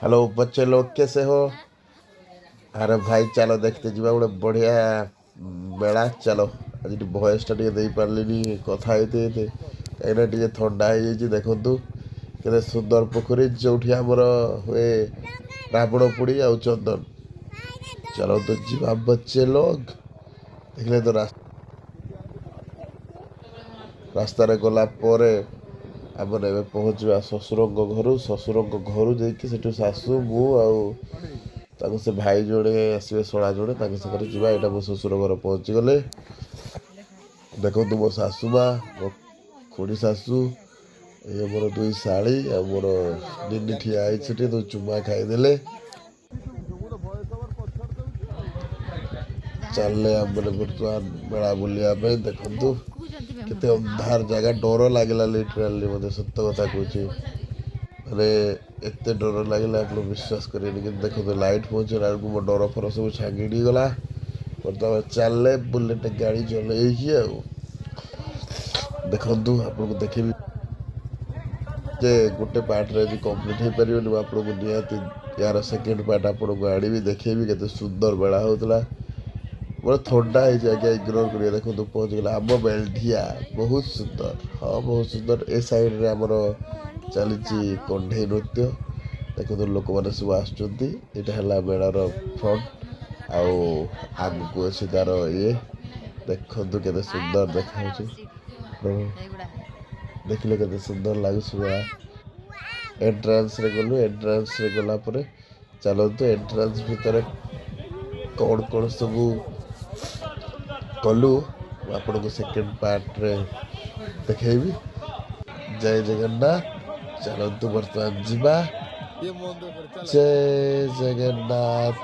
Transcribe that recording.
Hello बच्चे लोग कैसे हो। अरे भाई चलो देखते ଯିବା ଗୋଟେ ବଢ଼ିଆ ମେଳା ଚାଲ। ଆଜି ଟିକେ ଭଏସ୍ଟା ଟିକେ ଦେଇପାରିଲିନି କଥା ହେଇତେ ହେଇତେ କାହିଁକିନା ଟିକେ ଥଣ୍ଡା ହେଇଯାଇଛି। ଦେଖନ୍ତୁ କେତେ ସୁନ୍ଦର ପୋଖରୀ ଯେଉଁଠି ଆମର ହୁଏ ରାବଣ ପୋଡ଼ି ଆଉ ଚନ୍ଦନ। ଚାଲନ୍ତୁ ଯିବା ବच्चे लोग। ଦେଖିଲେ ତ ରାସ୍ତାରେ ଗଲା ପରେ ଆମର ଏବେ ପହଞ୍ଚିବା ଶ୍ୱଶୁରଙ୍କ ଘରୁ। ଶ୍ୱଶୁରଙ୍କ ଘରୁ ଯାଇକି ସେଠୁ ଶାଶୁ ମୁଁ ଆଉ ତାଙ୍କୁ ସେ ଭାଇ ଜଣେ ଆସିବେ ଶଳା ଜଣେ ତାଙ୍କ ସାଙ୍ଗରେ ଯିବା। ଏଇଟା ମୋ ଶ୍ୱଶୁର ଘର ପହଞ୍ଚିଗଲେ। ଦେଖନ୍ତୁ ମୋ ଶାଶୁ ମା ମୋ ଖୁଡ଼ି ଶାଶୁ ଏ ମୋର ଦୁଇ ଶାଳୀ ଆଉ ମୋର ନିନି ଠିଆ ହେଇଛି ସେଠି ତ ଚୁମା ଖାଇଦେଲେ। ଚାଲିଲେ ଆମେ ବର୍ତ୍ତମାନ ମେଳା ବୁଲିବା ପାଇଁ। ଦେଖନ୍ତୁ କେତେ ଅନ୍ଧାର ଜାଗା, ଡର ଲାଗିଲା ଲିଟରାଲି ମୋତେ, ସତ କଥା କହୁଛି। ମାନେ ଏତେ ଡର ଲାଗିଲା ଆପଣ ବିଶ୍ୱାସ କରିବେନି। କିନ୍ତୁ ଦେଖନ୍ତୁ ଲାଇଟ୍ ପହଞ୍ଚିଲା ବେଳକୁ ମୋ ଡର ଫର ସବୁ ଛାଗିଡ଼ି ଗଲା। ବର୍ତ୍ତମାନ ଚାଲିଲେ ବୁଲେଟ୍ ଗାଡ଼ି ଚଲେଇକି ଆଉ। ଦେଖନ୍ତୁ ଆପଣଙ୍କୁ ଦେଖେଇବି ଯେ ଗୋଟେ ପାର୍ଟରେ ଯଦି କମ୍ପ୍ଲିଟ୍ ହେଇପାରିବନି ମୁଁ ଆପଣଙ୍କୁ ନିହାତି ୟାର ସେକେଣ୍ଡ ପାର୍ଟ ଆପଣଙ୍କୁ ଆଣିବି, ଦେଖେଇବି କେତେ ସୁନ୍ଦର ମେଳା ହେଉଥିଲା। ମୋର ଥଣ୍ଡା ହେଇଛି ଆଜ୍ଞା, ଇଗ୍ନୋର କରିବା। ଦେଖନ୍ତୁ ପହଞ୍ଚିଗଲା ଆମ ମେଲଢିଆ, ବହୁତ ସୁନ୍ଦର। ହଁ ବହୁତ ସୁନ୍ଦର। ଏ ସାଇଡ଼୍ରେ ଆମର ଚାଲିଛି କଣ୍ଢେଇ ନୃତ୍ୟ। ଦେଖନ୍ତୁ ଲୋକମାନେ ସବୁ ଆସୁଛନ୍ତି। ଏଇଟା ହେଲା ମେଳାର ଫ୍ରଣ୍ଟ ଆଉ ଆଗକୁ ଅଛି ତାର ଇଏ। ଦେଖନ୍ତୁ କେତେ ସୁନ୍ଦର ଦେଖାଯାଉଛି। ଦେଖିଲେ କେତେ ସୁନ୍ଦର ଲାଗୁଛି ମେଳା। ଏଣ୍ଟ୍ରାନ୍ସରେ ଗଲୁ। ଏଣ୍ଟ୍ରାନ୍ସରେ ଗଲା ପରେ ଚାଲନ୍ତୁ ଏଣ୍ଟ୍ରାନ୍ସ ଭିତରେ କ'ଣ କ'ଣ ସବୁ କଲୁ ମୁଁ ଆପଣଙ୍କୁ ସେକେଣ୍ଡ ପାର୍ଟରେ ଦେଖେଇବି। ଜୟ ଜଗନ୍ନାଥ। ଚାଲନ୍ତୁ ବର୍ତ୍ତମାନ ଯିବା। ଜୟ ଜଗନ୍ନାଥ।